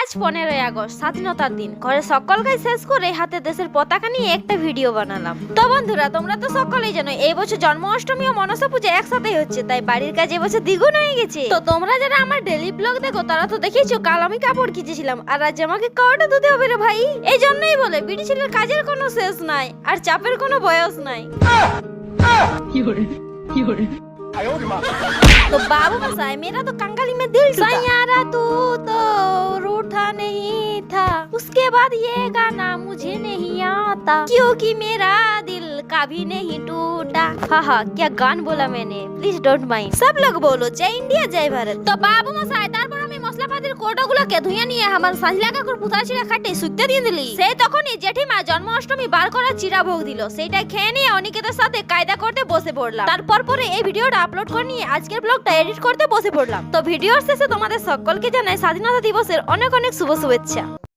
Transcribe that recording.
আজ 15ই আগস্ট স্বাধীনতার দিন। ঘরে সকল কাজ শেষ করে হাতে দেশের পতাকা নিয়ে একটা ভিডিও বানালাম। তো বন্ধুরা, তোমরা তো সকলেই জানো এই বছর জন্মাষ্টমী ও মনসা পূজা একসাথেই হচ্ছে, তাই বাড়ির কাজ এবছর দ্বিগুণ হয়ে গেছে। তো তোমরা যারা আমার ডেইলি ব্লগ দেখো তারা তো দেখেছো কাল আমি কাপড় কিনেছিলাম, আর আজ আমাকে কাপড়টা ধুতে হবে রে ভাই। এই জন্যই বলে বিটি ছেলের কাজের কোনো শেষ নাই আর চাপের কোনো বয়স নাই। तो बाबू मसाई मेरा तो कंगाली में दिल सैयारा तू तो रूठा नहीं था, उसके बाद ये गाना मुझे नहीं आता क्योंकि मेरा दिल कभी नहीं टूटा। हाँ क्या गान बोला मैंने, प्लीज डोंट माइंड। सब लोग बोलो जय इंडिया जय भारत। तो बाबू मसाई তারপর আমি মশলাপাতির কোটোগুলোকে ধুয়ে নিয়ে আমার সাজলা কাকুর পুতার চিড়া কাটে শুকতে দিয়ে দিলি। সেই তখনই জেঠিমা জন্মাষ্টমী বার করা চিড়া ভোগ দিল, সেটাই খেয়ে নিয়ে অনিকেতের সাথে কায়দা করতে বসে পড়লাম। তারপর পরে এই ভিডিওটা আপলোড করে নিয়ে আজকের ব্লগটা এডিট করতে বসে পড়লাম। তো ভিডিওর শেষে তোমাদের সকলকে জানাই স্বাধীনতা দিবসের অনেক অনেক শুভ শুভেচ্ছা।